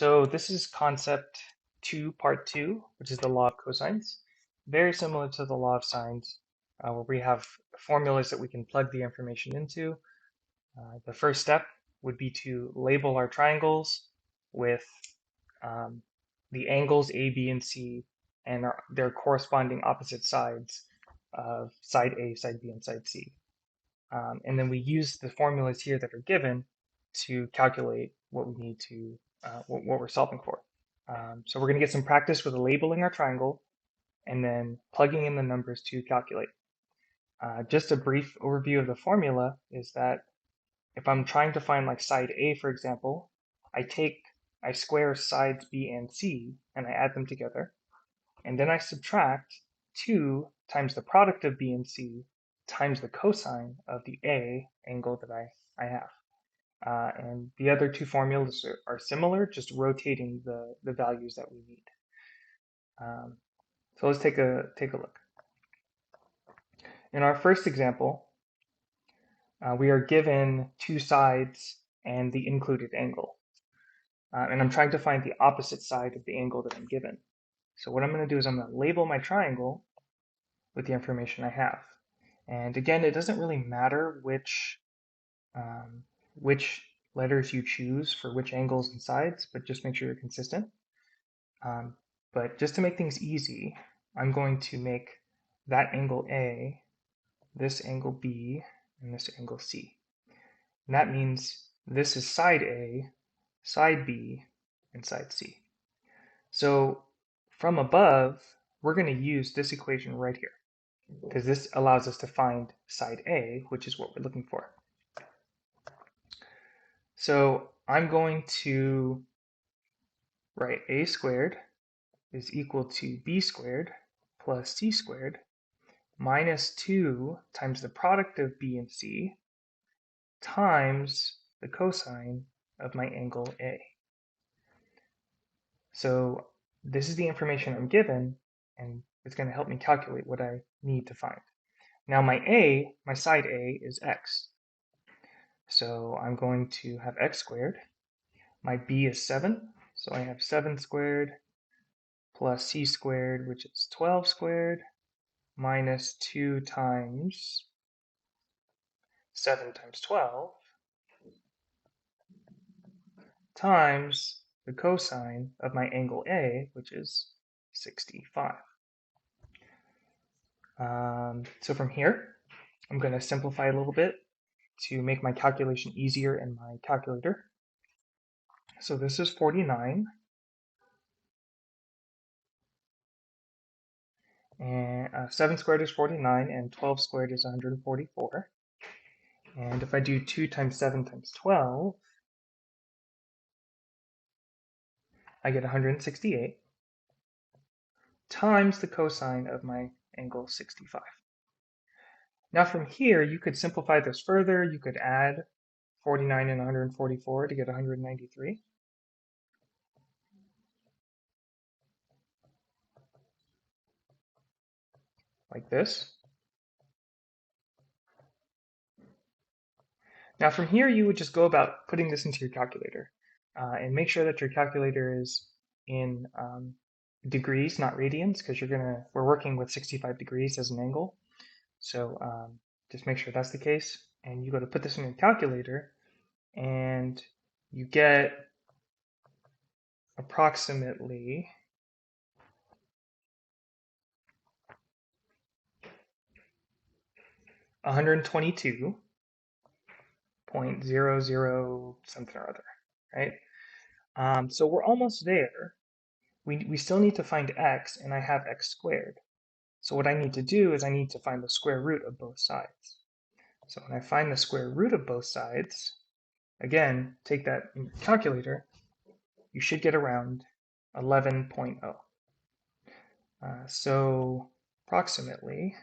So this is concept 2, part 2, which is the law of cosines. Very similar to the law of sines, where we have formulas that we can plug the information into. The first step would be to label our triangles with um, the angles A, B, and C and their corresponding opposite sides of side A, side B, and side C. And then we use the formulas here that are given to calculate what we need to, what we're solving for. So we're going to get some practice with labeling our triangle and then plugging in the numbers to calculate. Just a brief overview of the formula is that if I'm trying to find like side A, for example, I square sides B and C and I add them together. And then I subtract 2 times the product of B and C times the cosine of the A angle that I have. And the other two formulas are similar, just rotating the values that we need. So let's take a look. In our first example, we are given two sides and the included angle. And I'm trying to find the opposite side of the angle that I'm given. So what I'm going to do is I'm going to label my triangle with the information I have. And again, it doesn't really matter which letters you choose for which angles and sides, but just make sure you're consistent. But just to make things easy, I'm going to make that angle A, this angle B, and this angle C. And that means this is side A, side B, and side C. So from above, we're going to use this equation right here, because this allows us to find side A, which is what we're looking for. So I'm going to write A squared is equal to B squared plus C squared minus 2 times the product of B and C times the cosine of my angle A. So this is the information I'm given, and it's going to help me calculate what I need to find. Now my side A is x. So I'm going to have x squared. My B is 7, so I have 7 squared plus c squared, which is 12 squared, minus 2 times 7 times 12 times the cosine of my angle A, which is 65. So from here, I'm going to simplify a little bit to make my calculation easier in my calculator. So this is 49, and 7 squared is 49, and 12 squared is 144. And if I do 2 times 7 times 12, I get 168 times the cosine of my angle 65. Now from here, you could simplify this further. You could add 49 and 144 to get 193. Like this. Now from here, you would just go about putting this into your calculator and make sure that your calculator is in degrees, not radians, because we're working with 65 degrees as an angle. So just make sure that's the case. And you go to put this in your calculator, and you get approximately 122.00 something or other, right? So we're almost there. We still need to find x, and I have x squared. So what I need to do is I need to find the square root of both sides. So when I find the square root of both sides, again, take that in your calculator, you should get around 11.0. So approximately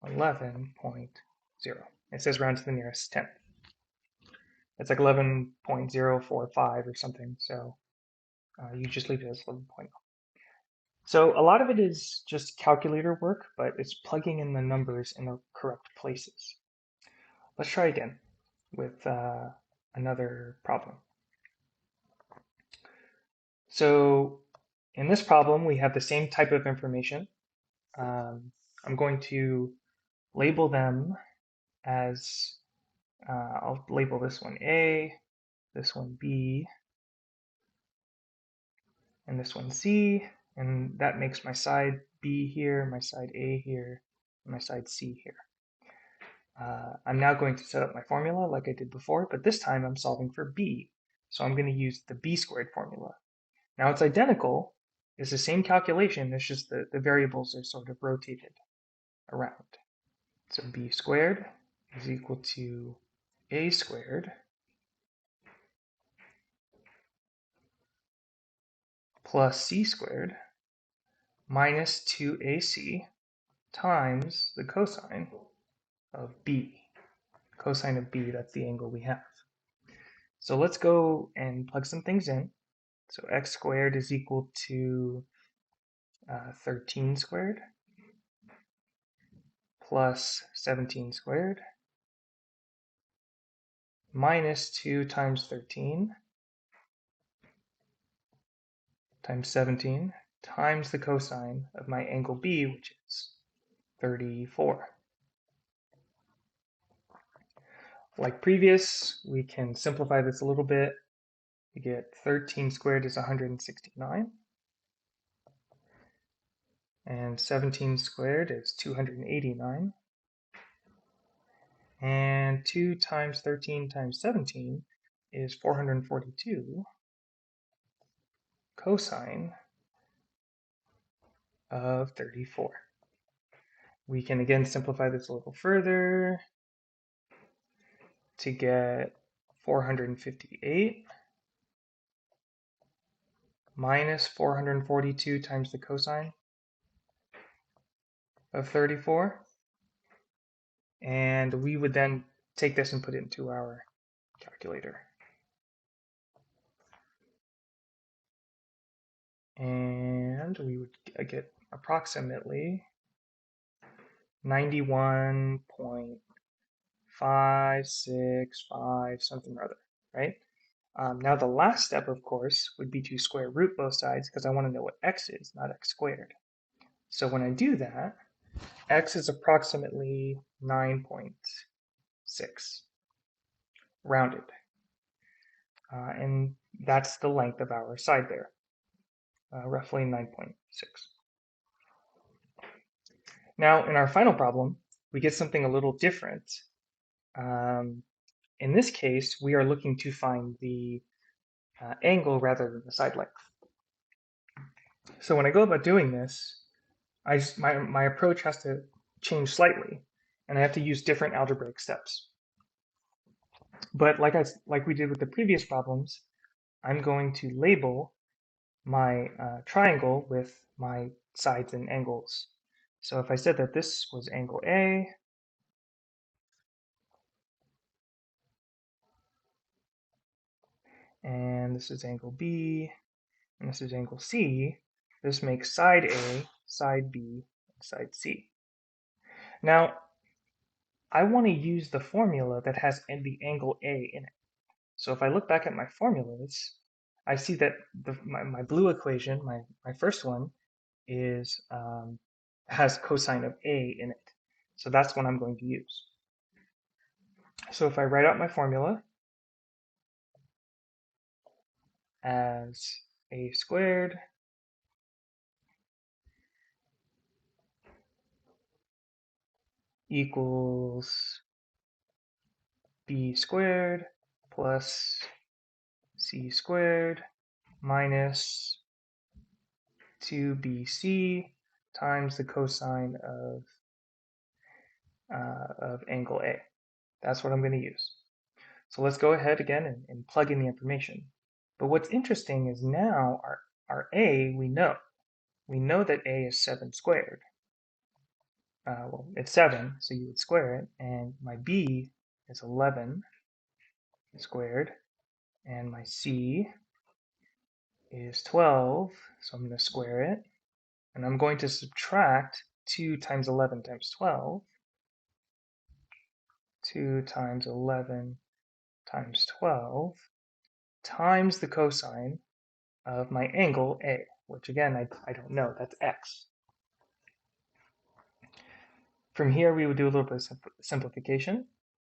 11.0. It says round to the nearest tenth. It's like 11.045 or something, so you just leave it as 11.0. So a lot of it is just calculator work, but it's plugging in the numbers in the correct places. Let's try again with another problem. So in this problem, we have the same type of information. I'm going to label them as, I'll label this one A, this one B, and this one C, and that makes my side B here, my side A here, and my side C here. I'm now going to set up my formula like I did before, but this time I'm solving for B. So I'm going to use the B squared formula. Now it's identical, it's the same calculation, it's just the variables are sort of rotated around. So B squared is equal to A squared plus C squared minus 2AC times the cosine of B. Cosine of B, that's the angle we have. So let's go and plug some things in. So x squared is equal to 13 squared plus 17 squared minus 2 times 13 times 17 times the cosine of my angle B, which is 34. Like previous, we can simplify this a little bit. We get 13 squared is 169, and 17 squared is 289, and 2 times 13 times 17 is 442 cosine of 34. We can again simplify this a little further to get 458 minus 442 times the cosine of 34. And we would then take this and put it into our calculator. And we would get approximately 91.565 something or other, right? Now the last step, of course, would be to square root both sides because I want to know what x is, not x squared. So when I do that, x is approximately 9.6, rounded. And that's the length of our side there, roughly 9.6. Now, in our final problem, we get something a little different. In this case, we are looking to find the angle rather than the side length. So when I go about doing this, my approach has to change slightly, and I have to use different algebraic steps. But like we did with the previous problems, I'm going to label my triangle with my sides and angles. So if I said that this was angle A, and this is angle B, and this is angle C, this makes side A, side B, and side C. Now, I want to use the formula that has the angle A in it. So if I look back at my formulas, I see that my blue equation, my first one, is has cosine of A in it. So that's what I'm going to use. So if I write out my formula as A squared equals B squared plus C squared minus 2BC times the cosine of angle A. That's what I'm going to use. So let's go ahead again and plug in the information. But what's interesting is now our A, we know. We know that A is 7 squared. Well, it's 7, so you would square it. And my B is 11 squared. And my C is 12, so I'm going to square it. And I'm going to subtract 2 times 11 times 12. 2 times 11 times 12 times the cosine of my angle A, which again, I don't know, that's x. From here, we would do a little bit of simplification.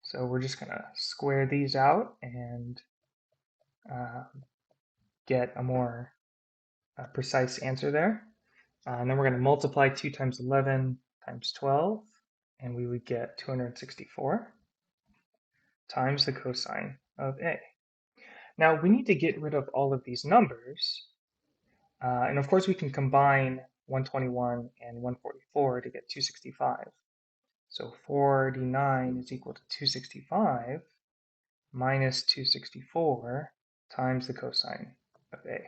So we're just going to square these out and get a more precise answer there. And then we're going to multiply 2 times 11 times 12, and we would get 264 times the cosine of A. Now, we need to get rid of all of these numbers. And of course, we can combine 121 and 144 to get 265. So 49 is equal to 265 minus 264 times the cosine of A.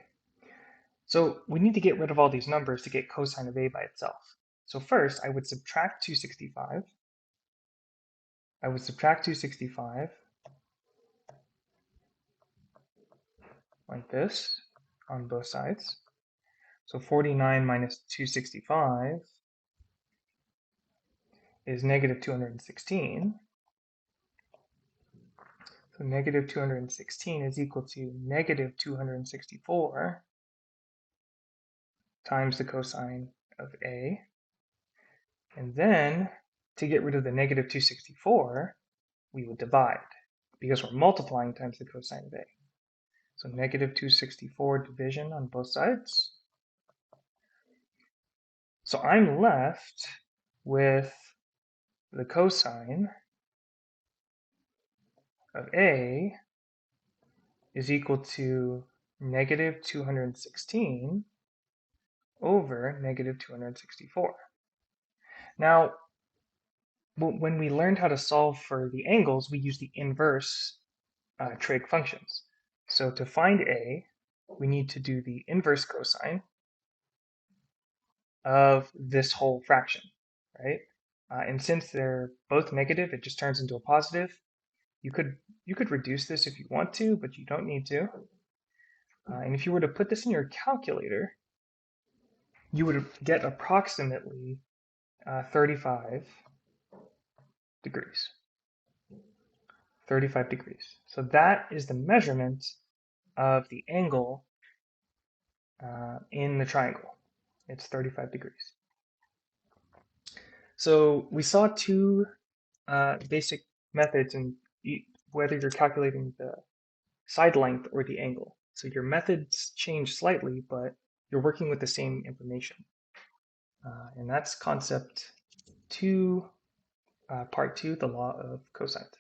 So we need to get rid of all these numbers to get cosine of A by itself. So first, I would subtract 265. I would subtract 265 like this on both sides. So 49 minus 265 is negative 216. So negative 216 is equal to negative 264 times the cosine of A. And then, to get rid of the negative 264, we would divide, because we're multiplying times the cosine of A. So negative 264 division on both sides. So I'm left with the cosine of A is equal to negative 216 over negative 264. Now, when we learned how to solve for the angles, we use the inverse trig functions. So to find A, we need to do the inverse cosine of this whole fraction, right? And since they're both negative, it just turns into a positive. You could reduce this if you want to, but you don't need to. And if you were to put this in your calculator, you would get approximately 35 degrees. 35 degrees. So that is the measurement of the angle in the triangle. It's 35 degrees. So we saw two basic methods, and whether you're calculating the side length or the angle. So your methods change slightly, but you're working with the same information. And that's concept 2, part 2, the law of cosines.